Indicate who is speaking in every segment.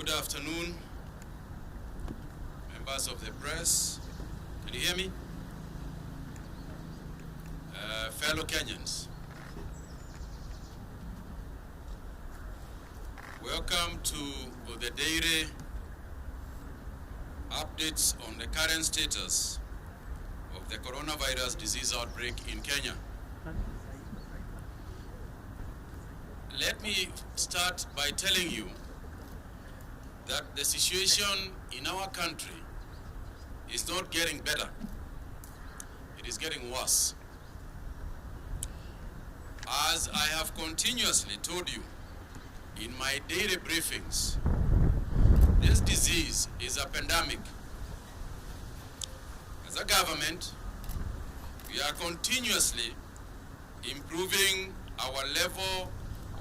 Speaker 1: Good afternoon, members of the press. Can you hear me? Fellow Kenyans, welcome to the daily updates on the current status of the coronavirus disease outbreak in Kenya. Let me start by telling you that the situation in our country is not getting better. It is getting worse. As I have continuously told you in my daily briefings, this disease is a pandemic. As a government, we are continuously improving our level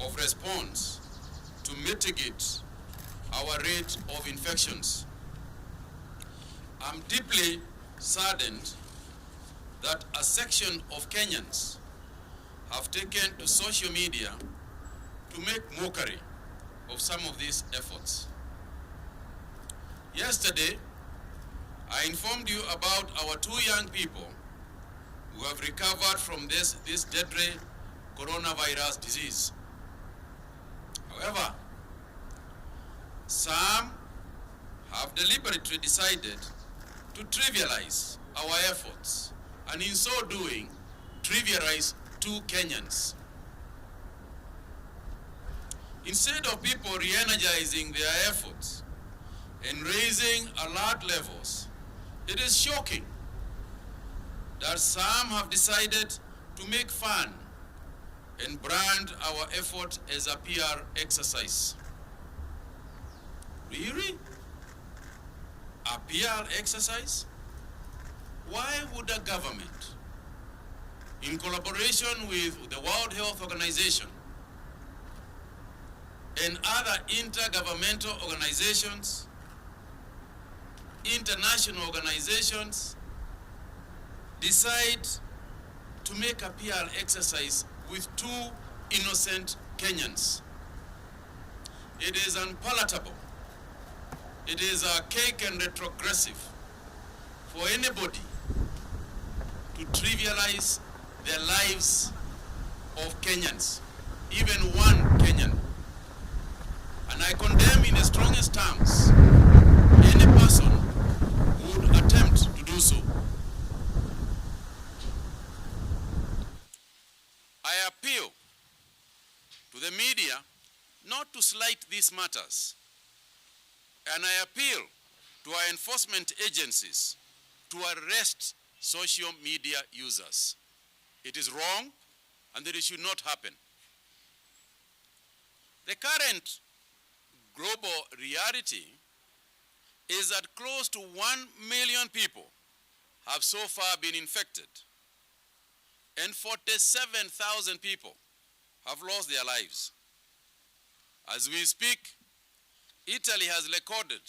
Speaker 1: of response to mitigate our rate of infections. I'm deeply saddened that a section of Kenyans have taken to social media to make mockery of some of these efforts. Yesterday, I informed you about our 2 young people who have recovered from this deadly coronavirus disease. However, some have deliberately decided to trivialize our efforts, and in so doing, trivialize 2 Kenyans. Instead of people re-energizing their efforts and raising alert levels, it is shocking that some have decided to make fun and brand our effort as a PR exercise. Really? A PR exercise? Why would a government, in collaboration with the World Health Organization and other intergovernmental organizations, international organizations, decide to make a PR exercise with 2 innocent Kenyans? It is unpalatable. It is archaic and retrogressive for anybody to trivialize the lives of Kenyans, even one Kenyan. And I condemn in the strongest terms any person who would attempt to do so. I appeal to the media not to slight these matters, and I appeal to our enforcement agencies to arrest social media users. It is wrong, and that it should not happen. The current global reality is that close to 1 million people have so far been infected, and 47,000 people have lost their lives. As we speak, Italy has recorded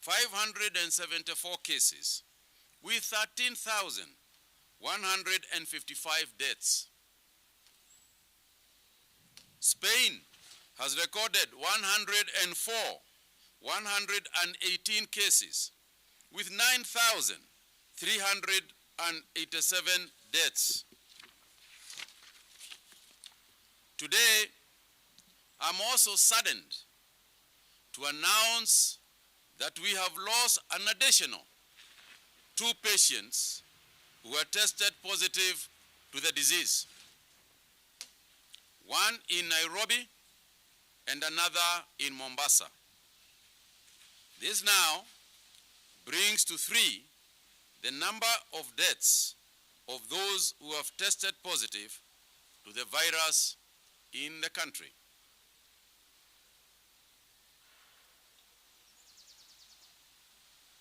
Speaker 1: 574 cases with 13,155 deaths. Spain has recorded 118 cases with 9,387 deaths. Today, I'm also saddened to announce that we have lost an additional 2 patients who were tested positive to the disease. One in Nairobi and another in Mombasa. This now brings to 3 the number of deaths of those who have tested positive to the virus in the country.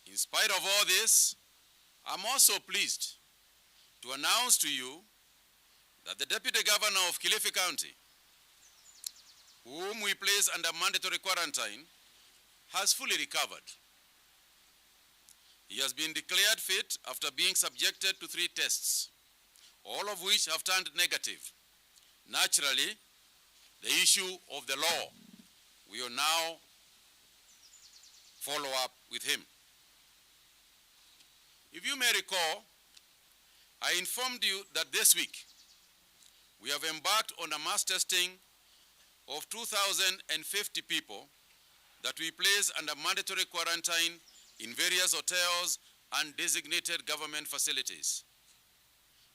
Speaker 1: In spite of all this, I'm also pleased to announce to you that the Deputy Governor of Kilifi County, whom we place under mandatory quarantine, has fully recovered. He has been declared fit after being subjected to 3 tests, all of which have turned negative. Naturally, the issue of the law we will now follow up with him. If you may recall, I informed you that this week we have embarked on a mass testing of 2,050 people that we place under mandatory quarantine in various hotels and designated government facilities.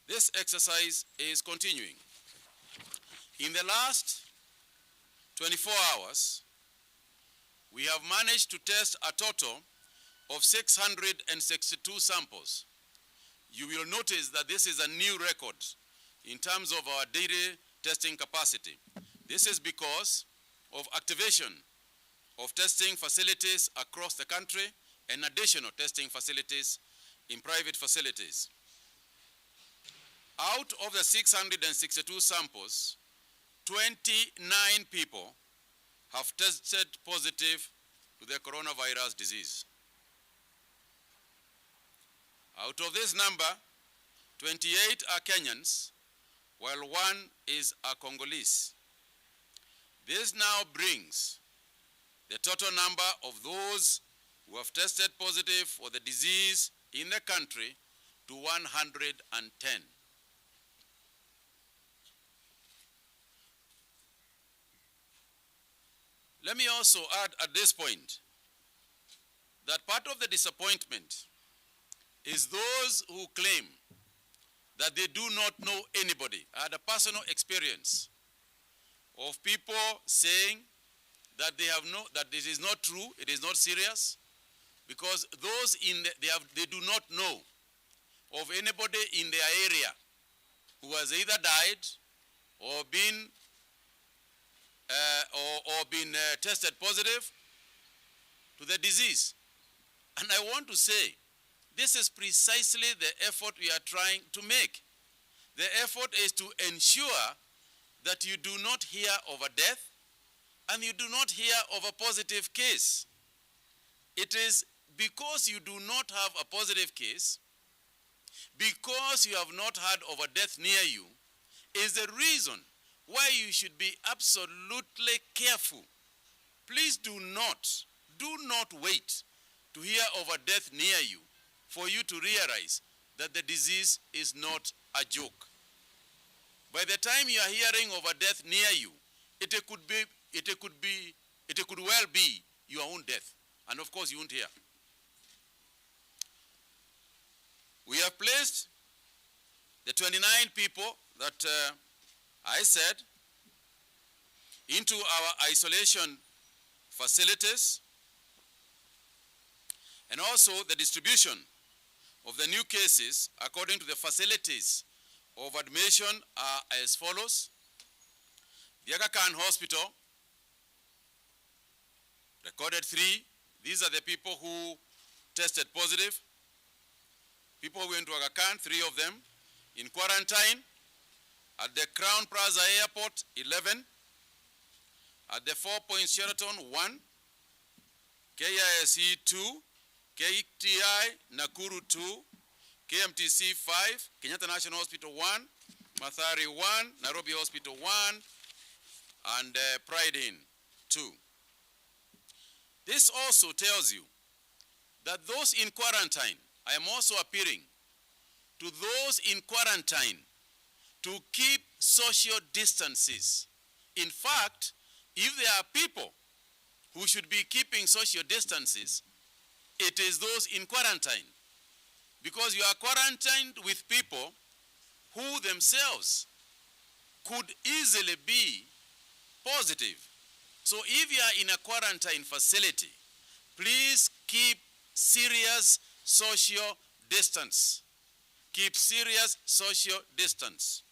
Speaker 1: This exercise is continuing. In the last 24 hours, we have managed to test a total of 662 samples. You will notice that this is a new record in terms of our daily testing capacity. This is because of activation of testing facilities across the country and additional testing facilities in private facilities. Out of the 662 samples, 29 people have tested positive to the coronavirus disease. Out of this number, 28 are Kenyans, while one is a Congolese. This now brings the total number of those who have tested positive for the disease in the country to 110. Let me also add at this point that part of the disappointment is those who claim that they do not know anybody. I had a personal experience of people saying that that this is not true, it is not serious, because those they do not know of anybody in their area who has either died or been tested positive to the disease. And I want to say, this is precisely the effort we are trying to make. The effort is to ensure that you do not hear of a death and you do not hear of a positive case. It is because you do not have a positive case, because you have not heard of a death near you, is the reason why you should be absolutely careful. Please do not wait to hear of a death near you for you to realize that the disease is not a joke. By the time you are hearing of a death near you, it could well be your own death. And of course you won't hear. We have placed the 29 people that I said into our isolation facilities, and also the distribution of the new cases according to the facilities of admission are as follows. The Aga Khan Hospital recorded 3. These are the people who tested positive. People who went to Aga Khan, 3 of them. In quarantine, at the Crown Plaza Airport, 11. At the 4 Points Sheraton, 1. KISE, 2. KTI, Nakuru, 2. KMTC, 5. Kenyatta National Hospital, 1. Mathari, 1. Nairobi Hospital, 1. And Pride Inn, 2. This also tells you that those in quarantine, I am also appealing to those in quarantine to keep social distances. In fact, if there are people who should be keeping social distances, it is those in quarantine. Because you are quarantined with people who themselves could easily be positive. So if you are in a quarantine facility, please keep serious social distance. Keep serious social distance.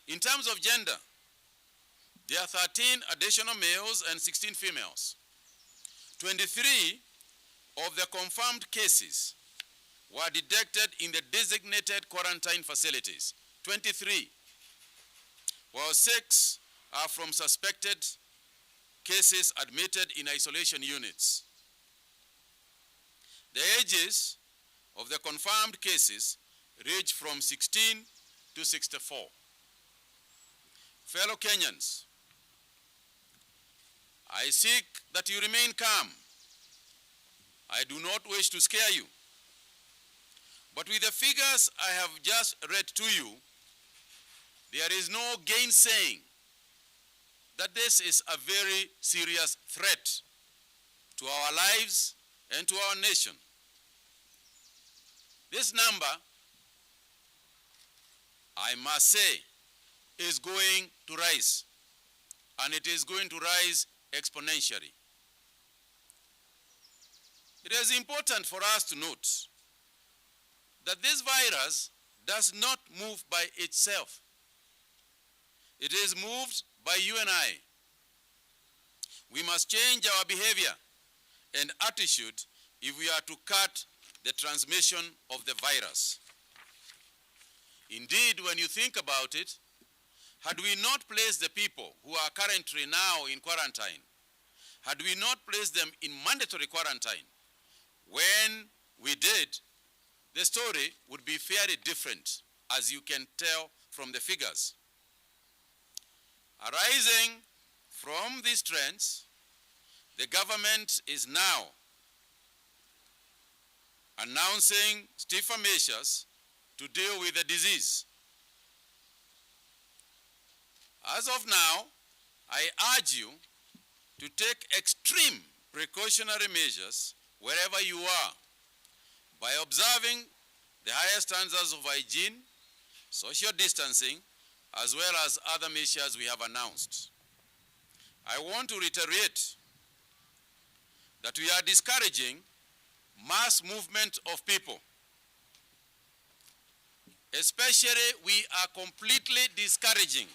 Speaker 1: In terms of gender, there are 13 additional males and 16 females. 23 of the confirmed cases were detected in the designated quarantine facilities. 23, while 6 are from suspected cases admitted in isolation units. The ages of the confirmed cases range from 16 to 64. Fellow Kenyans, I seek that you remain calm. I do not wish to scare you. But with the figures I have just read to you, there is no gainsaying that this is a very serious threat to our lives and to our nation. This number, I must say, is going to rise, and it is going to rise exponentially. It is important for us to note that this virus does not move by itself. It is moved by you and I. We must change our behavior and attitude if we are to cut the transmission of the virus. Indeed, when you think about it, had we not placed the people who are currently now in quarantine, had we not placed them in mandatory quarantine, when we did, the story would be fairly different, as you can tell from the figures. Arising from these trends, the government is now announcing stiffer measures to deal with the disease. As of now, I urge you to take extreme precautionary measures wherever you are by observing the highest standards of hygiene, social distancing, as well as other measures we have announced. I want to reiterate that we are discouraging mass movement of people. Especially, we are completely discouraging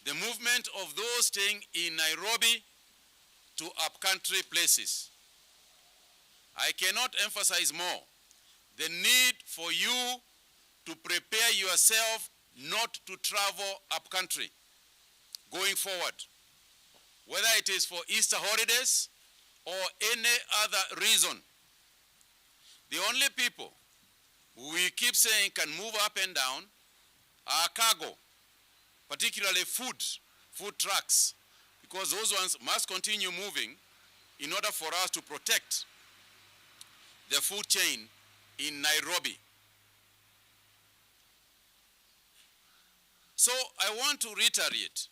Speaker 1: the movement of those staying in Nairobi to upcountry places. I cannot emphasize more the need for you to prepare yourself not to travel upcountry going forward, whether it is for Easter holidays or any other reason. The only people who we keep saying can move up and down are cargo, particularly food trucks, because those ones must continue moving in order for us to protect the food chain in Nairobi. So I want to reiterate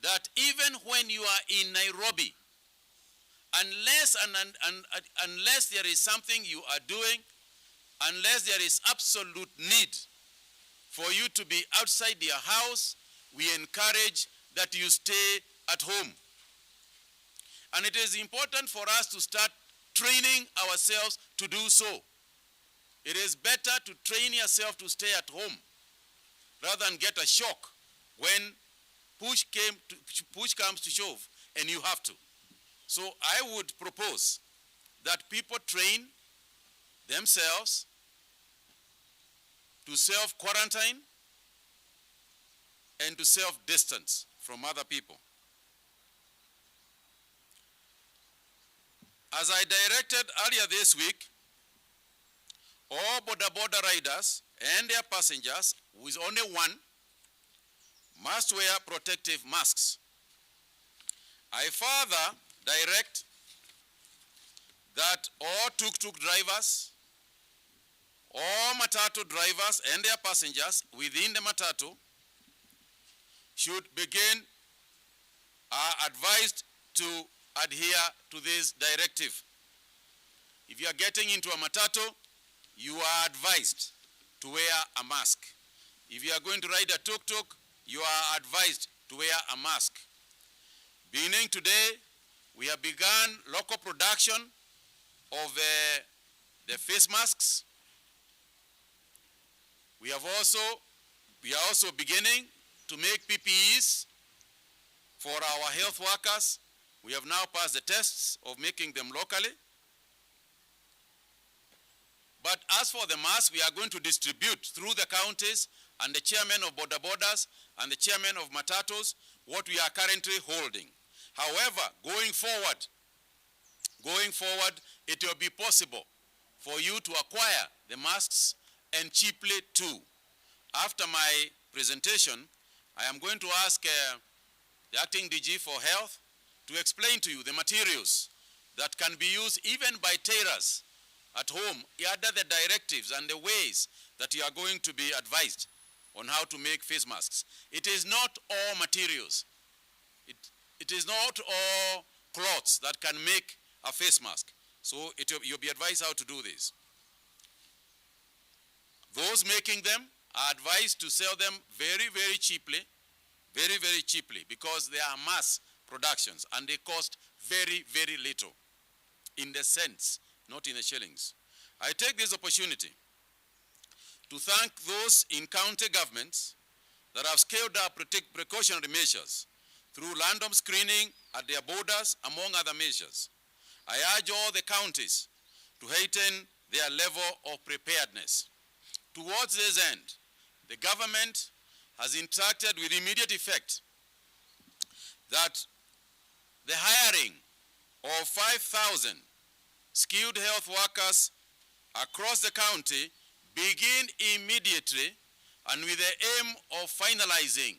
Speaker 1: that even when you are in Nairobi, unless there is something you are doing, unless there is absolute need for you to be outside your house, we encourage that you stay at home. And it is important for us to start training ourselves to do so. It is better to train yourself to stay at home rather than get a shock when push comes to shove and you have to. So I would propose that people train themselves to self-quarantine and to self-distance from other people. As I directed earlier this week, all border riders and their passengers, with only one, must wear protective masks. I further direct that all tuk-tuk drivers, all matatu drivers and their passengers within the matatu are advised to adhere to this directive. If you are getting into a matatu, you are advised to wear a mask. If you are going to ride a tuk-tuk, you are advised to wear a mask. Beginning today, we have begun local production of the face masks. We are also beginning to make PPEs for our health workers. We have now passed the tests of making them locally. But as for the masks, we are going to distribute through the counties and the chairman of borders and the chairman of matatos what we are currently holding. However, going forward, it will be possible for you to acquire the masks, and cheaply too. After my presentation, I am going to ask the acting DG for Health, to explain to you the materials that can be used even by tailors at home, under the directives and the ways that you are going to be advised on how to make face masks. It is not all materials. It is not all cloths that can make a face mask. So you'll be advised how to do this. Those making them are advised to sell them very, very cheaply, because they are mass productions and they cost very, very little in the cents, not in the shillings. I take this opportunity to thank those in county governments that have scaled up precautionary measures through random screening at their borders, among other measures. I urge all the counties to heighten their level of preparedness. Towards this end, the government has instructed with immediate effect that the hiring of 5,000 skilled health workers across the county begin immediately, and with the aim of finalizing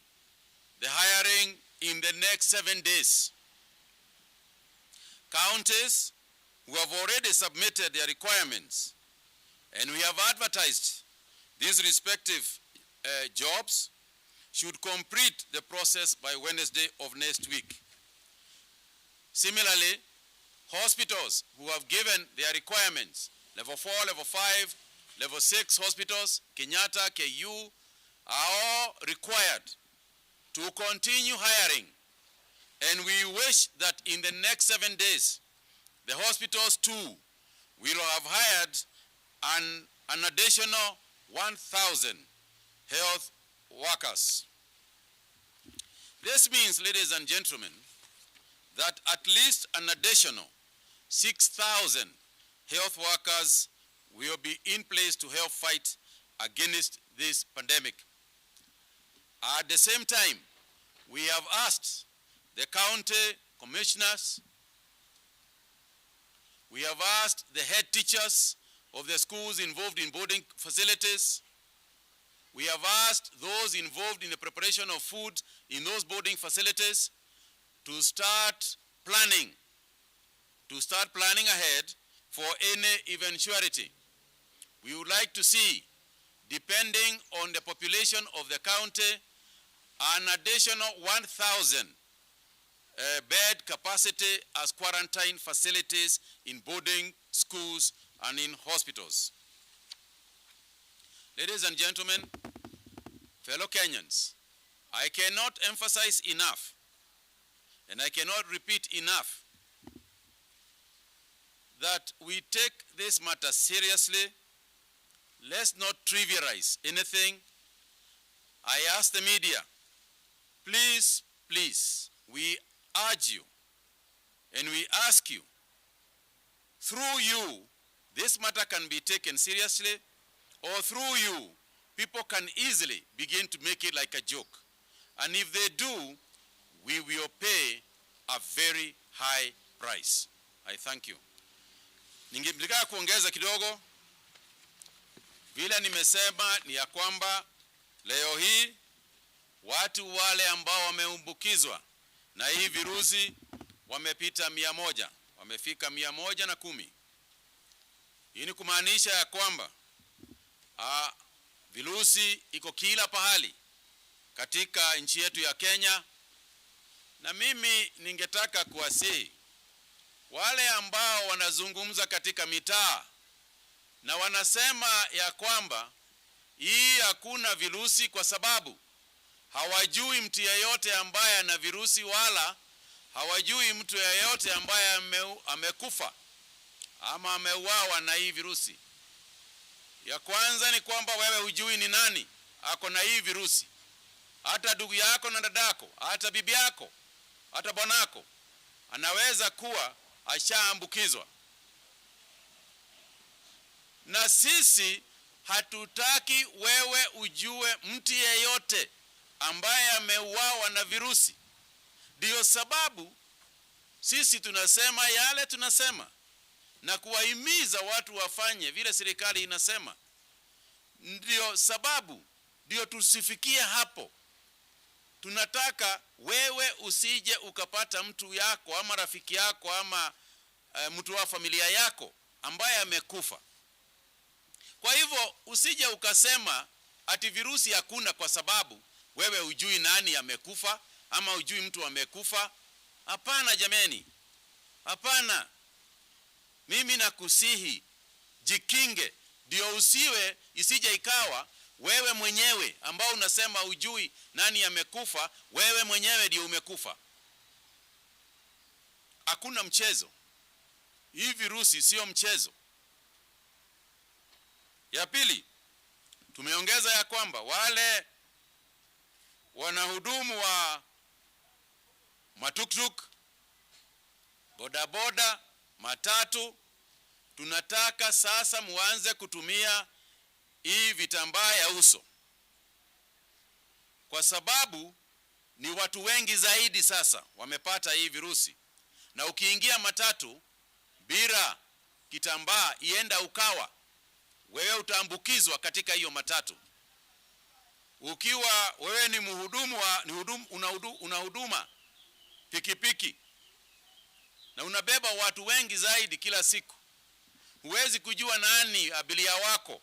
Speaker 1: the hiring in the next 7 days. Counties who have already submitted their requirements, and we have advertised these respective jobs, should complete the process by Wednesday of next week. Similarly, hospitals who have given their requirements, level 4, level 5, level 6 hospitals, Kenyatta, KU, are all required to continue hiring. And we wish that in the next 7 days, the hospitals too will have hired an additional 1,000 health workers. This means, ladies and gentlemen, that at least an additional 6,000 health workers will be in place to help fight against this pandemic. At the same time, we have asked the county commissioners, we have asked the head teachers of the schools involved in boarding facilities, we have asked those involved in the preparation of food in those boarding facilities to start planning ahead for any eventuality. We would like to see, depending on the population of the county, an additional 1,000 bed capacity as quarantine facilities in boarding schools and in hospitals. Ladies and gentlemen, fellow Kenyans, I cannot emphasize enough, and I cannot repeat enough, that we take this matter seriously. Let's not trivialize anything. I ask the media, please, please, we urge you and we ask you, through you, this matter can be taken seriously, or through you, people can easily begin to make it like a joke. And if they do, we will pay a very high price. I thank you. Ningetaka kuongeza kidogo. Vile nimesema ni ya kwamba leo hii watu wale ambao wameambukizwa na hii virusi wamepita 100, wamefika 110. Hii ni kumaanisha ya kwamba virusi iko kila pahali katika nchi yetu ya Kenya, na mimi ningetaka kuwasihi wale ambao wanazungumza katika mitaa na wanasema ya kwamba hii hakuna virusi kwa sababu hawajui mtu yeyote ambaye ana virusi, wala hawajui mtu yeyote ambaye amekufa ama ameuawa na hii virusi. Ya kwanza ni kwamba wewe hujui ni nani ako na hii virusi. Hata ndugu yako na dadako, hata bibi yako, hata bwanako anaweza kuwa ashaambukizwa. Na sisi hatutaki wewe ujue mtu yeyote ambaye ameuawa na virusi. Ndio sababu sisi tunasema yale tunasema na kuwahimiza watu wafanye vile serikali inasema. Ndio sababu, ndio tusifikie hapo tunataka wewe usije ukapata mtu yako ama rafiki yako ama mtu wa familia yako ambaye amekufa. Kwa hivyo usije ukasema ati virusi hakuna kwa sababu wewe hujui nani amekufa ama hujui mtu amekufa. Hapana jameni. Hapana. Mimi nakusihi jikinge, ndio isije ikawa wewe mwenyewe ambao unasema hujui nani amekufa, wewe mwenyewe ndio umekufa. Hakuna mchezo. Hii virusi sio mchezo. Ya pili, tumeongeza ya kwamba wale wanahudumu wa matuktuk, bodaboda, matatu, tunataka sasa muanze kutumia hii vitambaa ya uso, kwa sababu ni watu wengi zaidi sasa wamepata hii virusi. Na ukiingia matatu bila kitambaa ienda ukawa, wewe utaambukizwa katika hiyo matatu. Ukiwa wewe ni unahuduma pikipiki na unabeba watu wengi zaidi kila siku, huwezi kujua nani abiria wako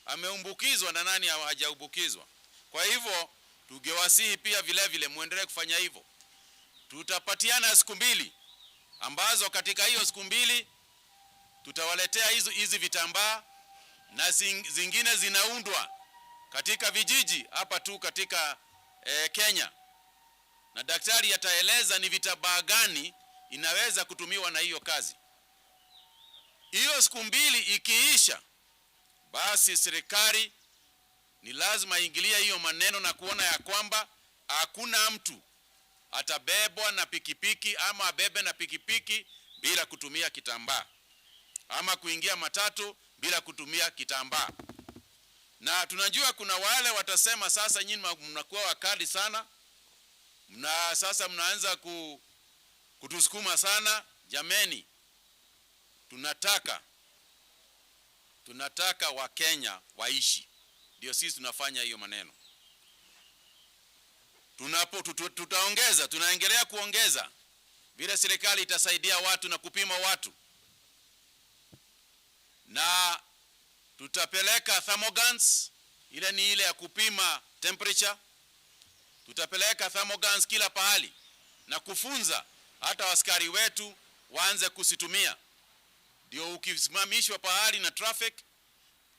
Speaker 1: ameumbukizwa na nani hajaumbukizwa. Kwa hivyo tungewasihi pia vile vile muendelee kufanya hivyo. Tutapatiana siku 2 ambazo katika hiyo siku 2 tutawaletea hizi vitambaa, na zingine zinaundwa katika vijiji hapa tu katika Kenya, na daktari ataeleza ni vitambaa gani inaweza kutumiwa na hiyo kazi. Hiyo siku 2 ikiisha, basi serikali ni lazima ingilie hiyo maneno na kuona ya kwamba hakuna mtu atabebwa na pikipiki ama abebe na pikipiki bila kutumia kitambaa, ama kuingia matatu bila kutumia kitambaa. Na tunajua kuna wale watasema sasa nyinyi mnakuwa wakali sana, sasa mnaanza kutusukuma sana. Jameni, tunataka Wakenya waishi. Ndio sisi tunafanya hiyo maneno. Tunaendelea kuongeza vile serikali itasaidia watu na kupima watu, na tutapeleka thermogans, ile ya kupima temperature. Tutapeleka thermogans kila pahali na kufunza hata askari wetu waanze kusitumia. Ndio ukisimamishwa pahali na traffic,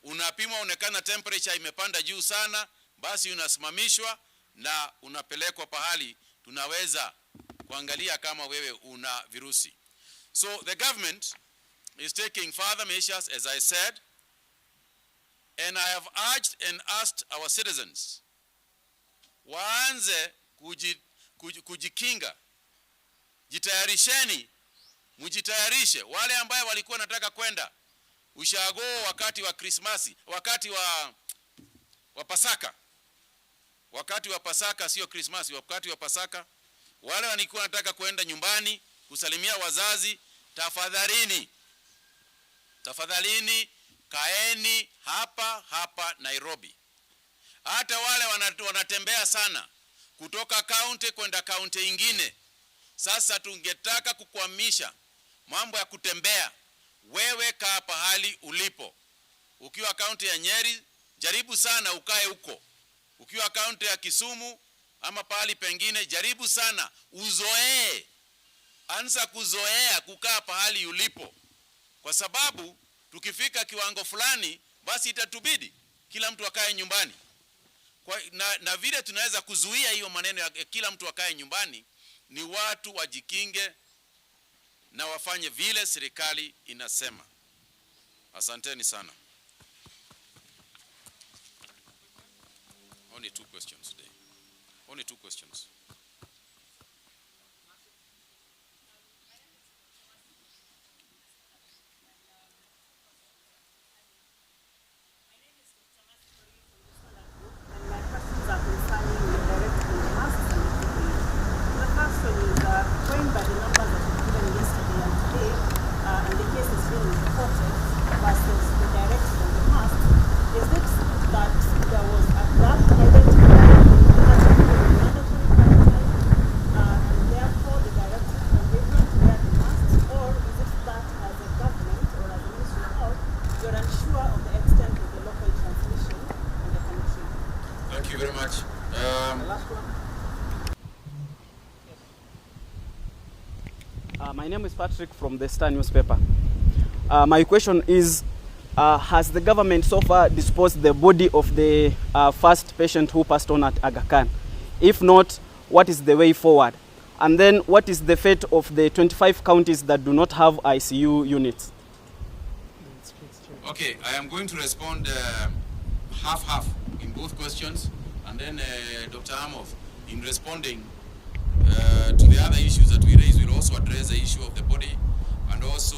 Speaker 1: unapimwa onekana temperature imepanda juu sana, basi unasimamishwa na unapelekwa pahali tunaweza kuangalia kama wewe una virusi. So the government is taking further measures, as I said, and I have urged and asked our citizens waanze kujikinga. Jitayarisheni, mujitayarishe. Wale ambao walikuwa nataka kwenda ushago wakati wa Krismasi, wakati wa Pasaka. Wakati wa Pasaka, sio Krismasi, wakati wa Pasaka. Wale walikuwa nataka kwenda nyumbani kusalimia wazazi, tafadhalini kaeni hapa Nairobi. Hata wale wanatembea sana kutoka kaunti kwenda kaunti ingine, sasa tungetaka kukwamisha mambo ya kutembea. Wewe kaa pahali ulipo. Ukiwa kaunti ya Nyeri, jaribu sana ukae huko. Ukiwa kaunti ya Kisumu ama pahali pengine, jaribu sana uzoee. Anza kuzoea kukaa pahali ulipo, kwa sababu tukifika kiwango fulani basi itatubidi kila mtu akae nyumbani. Na vile tunaweza kuzuia hiyo maneno ya kila mtu akae nyumbani ni watu wajikinge na wafanye vile serikali inasema. Asanteni sana. Only 2 questions today. Only 2 questions.
Speaker 2: last one.
Speaker 3: My name is Patrick from the Star newspaper. My question is, has the government so far disposed the body of the first patient who passed on at Aga Khan? If not, what is the way forward? And then what is the fate of the 25 counties that do not have ICU units?
Speaker 1: Okay, I am going to respond half-half in both questions, and then Dr. Amoth, in responding to the other issues that we raised, will also address the issue of the body and also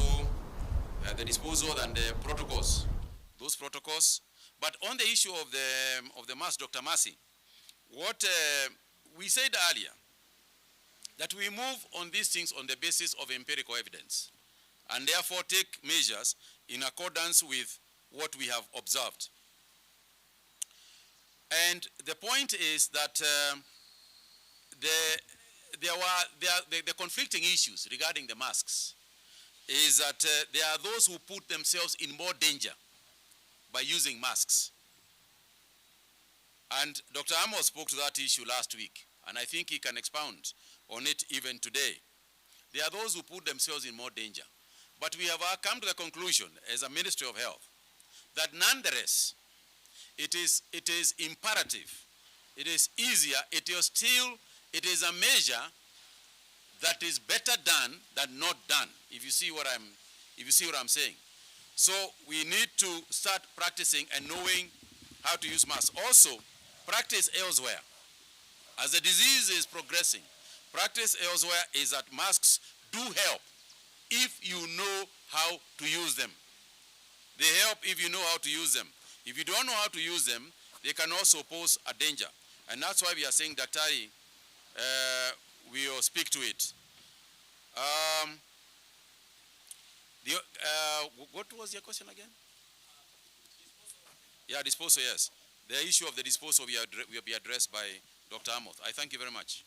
Speaker 1: the disposal and the protocols, those protocols. But on the issue of the mass, Dr. Masi, what we said earlier, that we move on these things on the basis of empirical evidence and therefore take measures in accordance with what we have observed. And the point is that the conflicting issues regarding the masks is that there are those who put themselves in more danger by using masks. And Dr. Amos spoke to that issue last week, and I think he can expound on it even today. There are those who put themselves in more danger. But we have come to the conclusion as a Ministry of Health that nonetheless, it is imperative, it is easier, it is a measure that is better done than not done, if you see what I'm saying. So we need to start practicing and knowing how to use masks. Also, practice elsewhere. As the disease is progressing, practice elsewhere is that masks do help if you know how to use them. They help if you know how to use them. If you don't know how to use them, they can also pose a danger. And that's why we are saying Daktari will speak to it. What was your question again? Yeah, disposal, yes. The issue of the disposal will be addressed by Dr. Amoth. I thank you very much.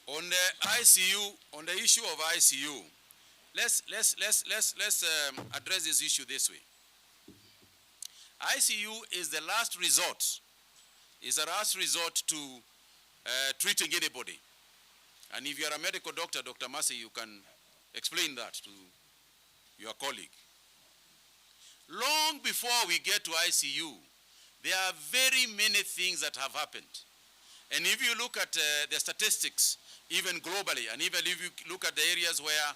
Speaker 1: On the ICU, on the issue of ICU, let's address this issue this way. ICU is the last resort. Is a last resort to treating anybody. And if you are a medical doctor, Dr. Masi, you can explain that to your colleague. Long before we get to ICU, there are very many things that have happened. And if you look at the statistics, even globally, and even if you look at the areas where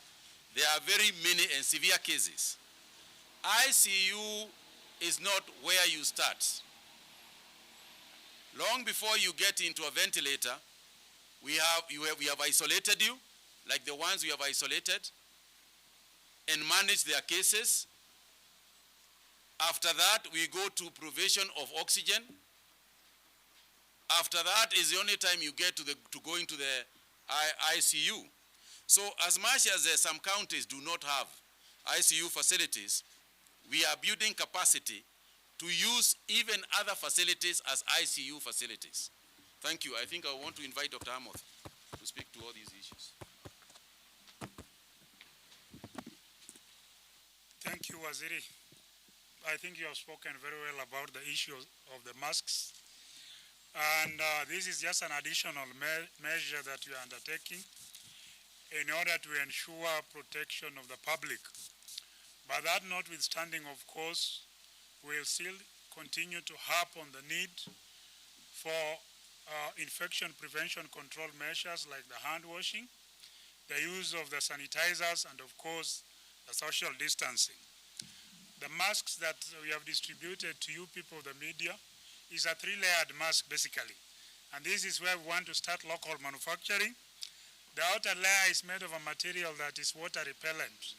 Speaker 1: there are very many and severe cases, ICU is not where you start. Long before you get into a ventilator, we have isolated you, like the ones we have isolated, and manage their cases. After that, we go to provision of oxygen. After that is the only time you get to go into the ICU. So as much as some counties do not have ICU facilities, we are building capacity to use even other facilities as ICU facilities. Thank you. I think I want to invite Dr. Amoth to speak to all these issues.
Speaker 4: Thank you, Waziri. I think you have spoken very well about the issue of the masks. And this is just an additional measure that we are undertaking in order to ensure protection of the public. But that notwithstanding, of course, we'll still continue to harp on the need for infection prevention control measures like the hand washing, the use of the sanitizers, and of course, the social distancing. The masks that we have distributed to you people, the media, is a 3-layered mask basically. And this is where we want to start local manufacturing. The outer layer is made of a material that is water repellent,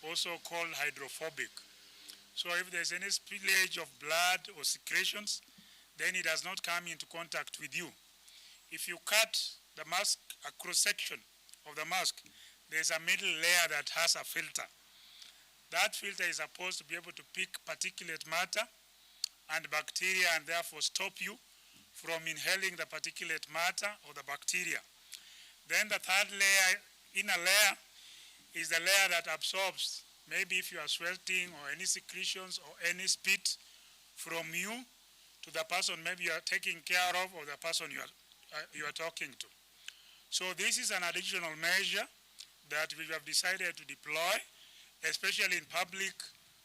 Speaker 4: also called hydrophobic. So if there's any spillage of blood or secretions, then it does not come into contact with you. If you cut the mask, a cross-section of the mask, there's a middle layer that has a filter. That filter is supposed to be able to pick particulate matter and bacteria and therefore stop you from inhaling the particulate matter or the bacteria. Then the third layer, inner layer, is the layer that absorbs, maybe if you are sweating or any secretions or any spit from you to the person maybe you are taking care of or the person you are talking to. So this is an additional measure that we have decided to deploy, especially in public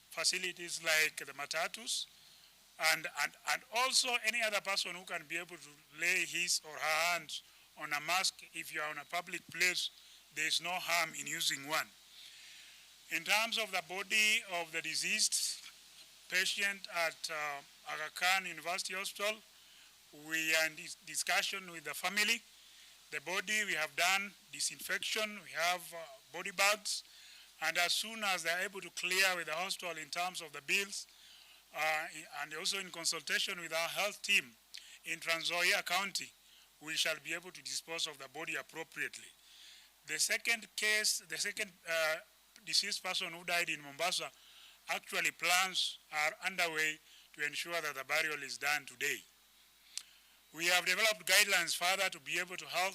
Speaker 4: facilities like the matatus, and also any other person who can be able to lay his or her hands on a mask. If you are in a public place, there is no harm in using one. In terms of the body of the deceased patient at Aga Khan University Hospital, we are in discussion with the family. The body, we have done disinfection, we have body bags, and as soon as they're able to clear with the hospital in terms of the bills, and also in consultation with our health team in Trans Nzoia County, we shall be able to dispose of the body appropriately. The second case, the second deceased person who died in Mombasa, actually plans are underway to ensure that the burial is done today. We have developed guidelines further to be able to help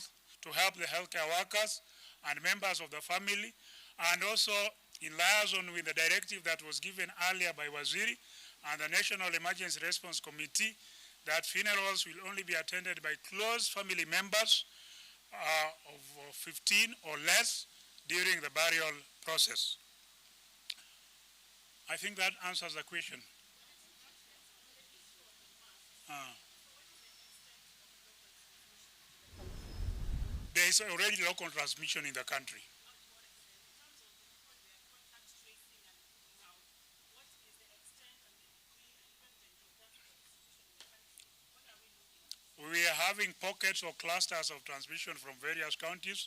Speaker 4: the healthcare workers and members of the family, and also in liaison with the directive that was given earlier by Waziri and the National Emergency Response Committee, that funerals will only be attended by close family members of 15 or less during the burial process. I think that answers the question. There is already local transmission in the country. We are having pockets or clusters of transmission from various counties.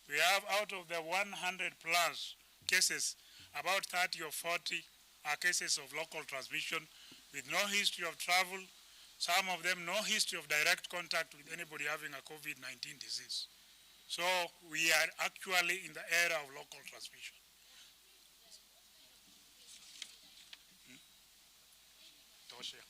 Speaker 4: We have, out of the 100 plus cases, about 30 or 40 are cases of local transmission with no history of travel, some of them no history of direct contact with anybody having a COVID-19 disease. So we are actually in the era of local transmission. Tosha.